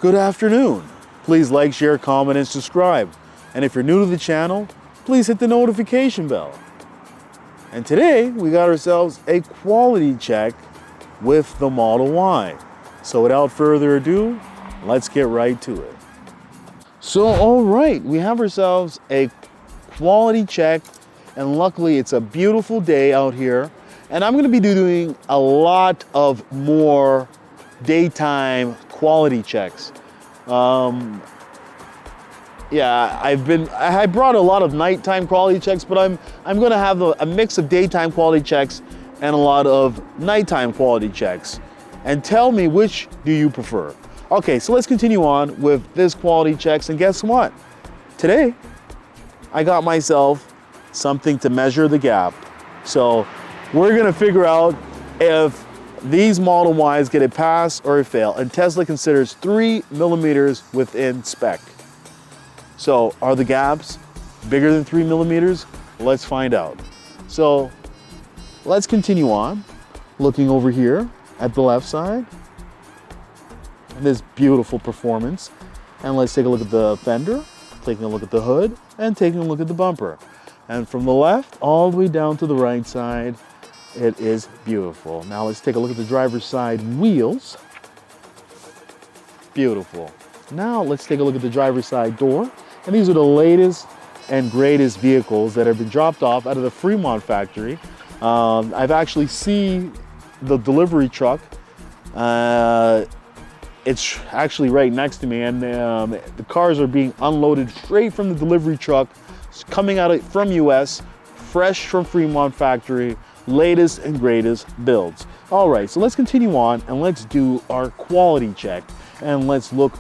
Good afternoon. Please like, share, comment, and subscribe. And if you're new to the channel, please hit the notification bell. And today, we got ourselves a quality check with the Model Y. So without further ado, let's get right to it. So, all right, we have ourselves a quality check, and luckily it's a beautiful day out here. And I'm gonna be doing a lot of more daytime quality checks. Yeah, I brought a lot of nighttime quality checks, but I'm gonna have a mix of daytime quality checks and a lot of nighttime quality checks. And tell me, which do you prefer? Okay, so let's continue on with this quality checks, and guess what? Today, I got myself something to measure the gap. So we're gonna figure out if these Model Ys get a pass or a fail, and Tesla considers 3 millimeters within spec. So are the gaps bigger than 3 millimeters? Let's find out. So let's continue on, looking over here at the left side, this beautiful performance. And let's take a look at the fender, taking a look at the hood, and taking a look at the bumper. And from the left all the way down to the right side, it is beautiful. Now let's take a look at the driver's side wheels. Beautiful. Now let's take a look at the driver's side door. And these are the latest and greatest vehicles that have been dropped off out of the Fremont factory. I've actually seen the delivery truck. It's actually right next to me, and the cars are being unloaded straight from the delivery truck, coming out from US, fresh from Fremont factory, latest and greatest builds. All right, so let's continue on and let's do our quality check. And let's look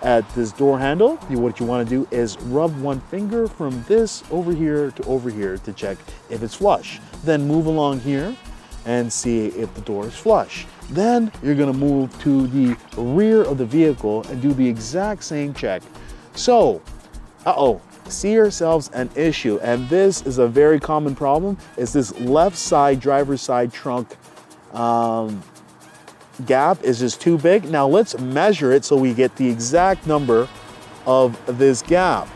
at this door handle. What you want to do is rub one finger from this over here to check if it's flush. Then move along here and see if the door is flush. Then you're gonna move to the rear of the vehicle and do the exact same check. So, see yourselves an issue, and this is a very common problem, is this left side driver's side trunk gap is just too big. Now let's measure it so we get the exact number of this gap.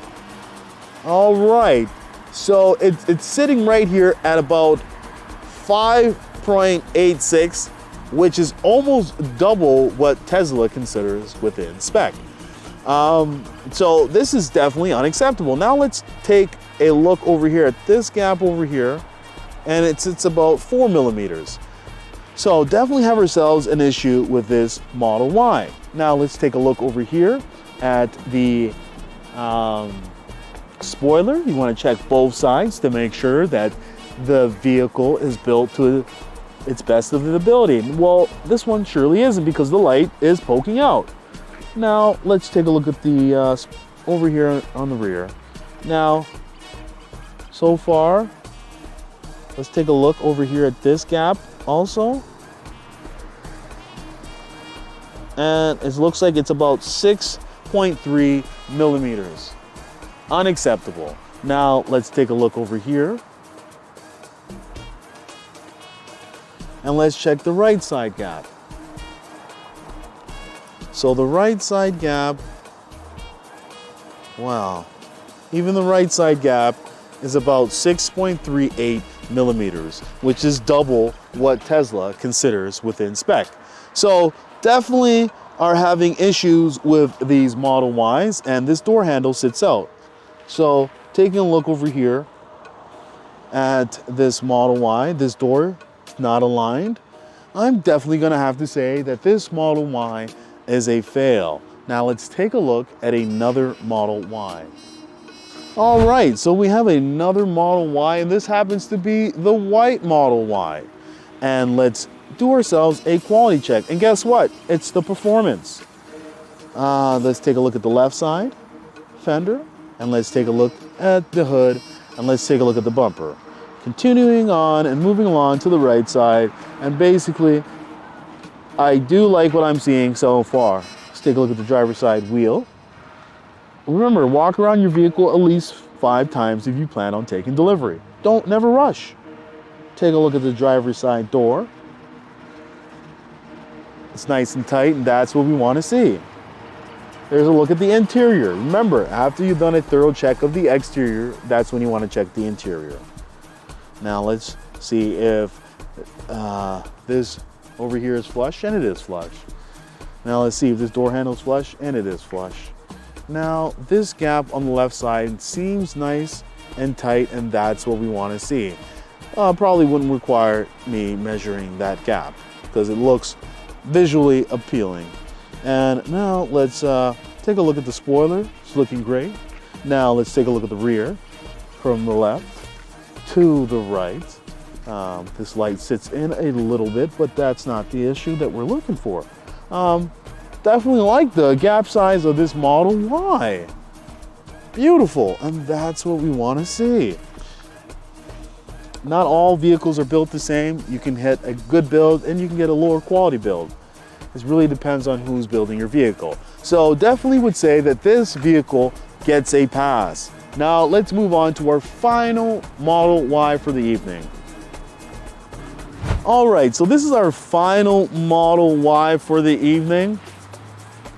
All right, so it's sitting right here at about 5.86, which is almost double what Tesla considers within spec. So this is definitely unacceptable. Now let's take a look over here at this gap over here, and it's about 4 millimeters. So definitely have ourselves an issue with this Model Y. Now let's take a look over here at the spoiler. You want to check both sides to make sure that the vehicle is built to its best of its ability. Well, this one surely isn't, because the light is poking out. Now let's take a look at the over here on the rear. Now, so far, let's take a look over here at this gap also. And it looks like it's about 6.3 millimeters. Unacceptable. Now let's take a look over here. And let's check the right side gap. So the right side gap, wow, even the right side gap is about 6.38 millimeters, which is double what Tesla considers within spec. So definitely are having issues with these Model Ys, and this door handle sits out. So taking a look over here at this Model Y, this door is not aligned. I'm definitely gonna have to say that this Model Y is a fail. Now let's take a look at another Model Y. All right, so we have another Model Y, and this happens to be the white Model Y. And let's do ourselves a quality check. And guess what? It's the performance. Let's take a look at the left side fender, and let's take a look at the hood, and let's take a look at the bumper. Continuing on and moving along to the right side, and basically, I do like what I'm seeing so far. Let's take a look at the driver's side wheel. Remember, walk around your vehicle at least 5 times if you plan on taking delivery. Never rush. Take a look at the driver's side door. It's nice and tight, and that's what we want to see. There's a look at the interior. Remember, after you've done a thorough check of the exterior, that's when you want to check the interior. Now let's see if this over here is flush, and it is flush. Now let's see if this door handle is flush, and it is flush. Now this gap on the left side seems nice and tight, and that's what we want to see. Probably wouldn't require me measuring that gap because it looks visually appealing. And now let's take a look at the spoiler. It's looking great. Now let's take a look at the rear from the left to the right. This light sits in a little bit, but that's not the issue that we're looking for. Definitely like the gap size of this Model Y. Beautiful, and that's what we want to see. Not all vehicles are built the same. You can hit a good build and you can get a lower quality build. This really depends on who's building your vehicle. So definitely would say that this vehicle gets a pass. Now let's move on to our final Model Y for the evening. All right, so this is our final Model Y for the evening.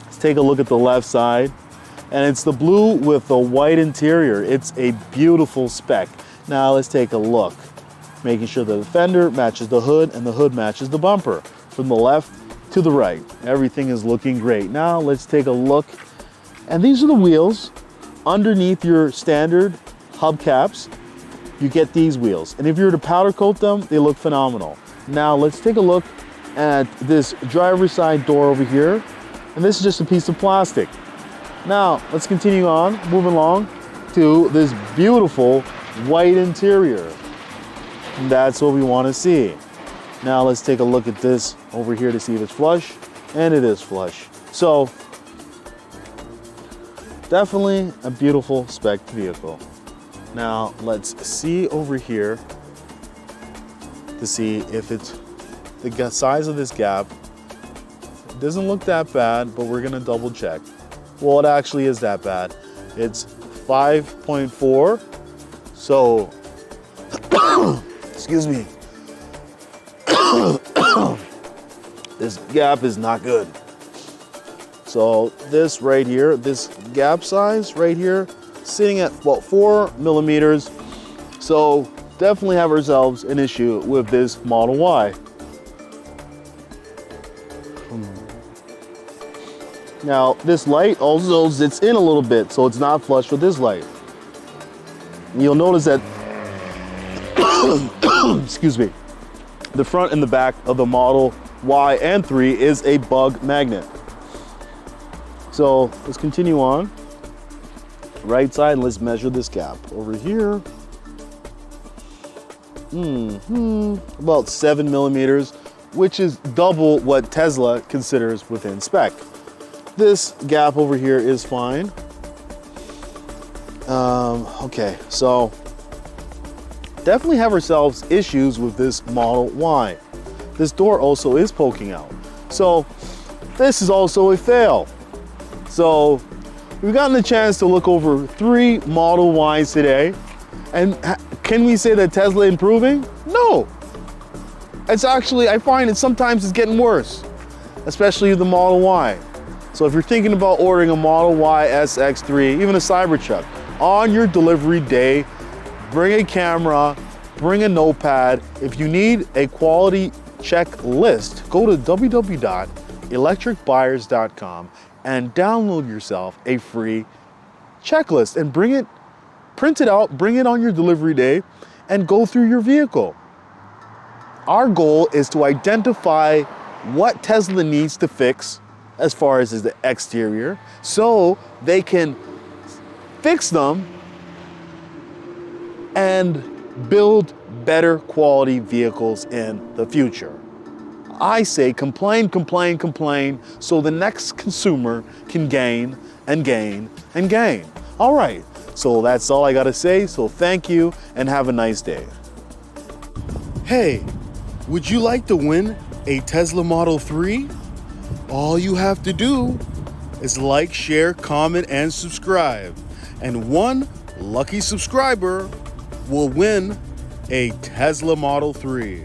Let's take a look at the left side. And it's the blue with the white interior. It's a beautiful spec. Now let's take a look. Making sure the fender matches the hood and the hood matches the bumper. From the left to the right, everything is looking great. Now let's take a look. And these are the wheels. Underneath your standard hubcaps, you get these wheels. And if you were to powder coat them, they look phenomenal. Now let's take a look at this driver's side door over here. And this is just a piece of plastic. Now let's continue on, moving along to this beautiful white interior. And that's what we want to see. Now let's take a look at this over here to see if it's flush, and it is flush. So definitely a beautiful spec vehicle. Now let's see over here to see if it's the size of this gap. It doesn't look that bad, but we're gonna double check. Well, it actually is that bad. It's 5.4. So, excuse me. This gap is not good. So this right here, this gap size right here, sitting at about 4 millimeters. So definitely have ourselves an issue with this Model Y. Now this light also sits in a little bit, so it's not flush with this light. You'll notice that, excuse me, the front and the back of the Model Y and 3 is a bug magnet. So let's continue on. Right side, let's measure this gap. Over here, about 7 millimeters, which is double what Tesla considers within spec. This gap over here is fine. Okay, so definitely have ourselves issues with this Model Y. This door also is poking out. So this is also a fail. So we've gotten a chance to look over 3 Model Ys today. And can we say that Tesla improving? No. It's actually, I find it sometimes it's getting worse, especially the Model Y. So if you're thinking about ordering a Model Y SX3, even a Cybertruck, on your delivery day, bring a camera, bring a notepad. If you need a quality checklist, go to www.electricbuyers.com and download yourself a free checklist and print it out, bring it on your delivery day, and go through your vehicle. Our goal is to identify what Tesla needs to fix as far as the exterior, so they can fix them and build better quality vehicles in the future. I say complain, complain, complain, so the next consumer can gain and gain and gain. All right, so that's all I gotta say, so thank you and have a nice day. Hey, would you like to win a Tesla Model 3? All you have to do is like, share, comment, and subscribe. And one lucky subscriber will win a Tesla Model 3.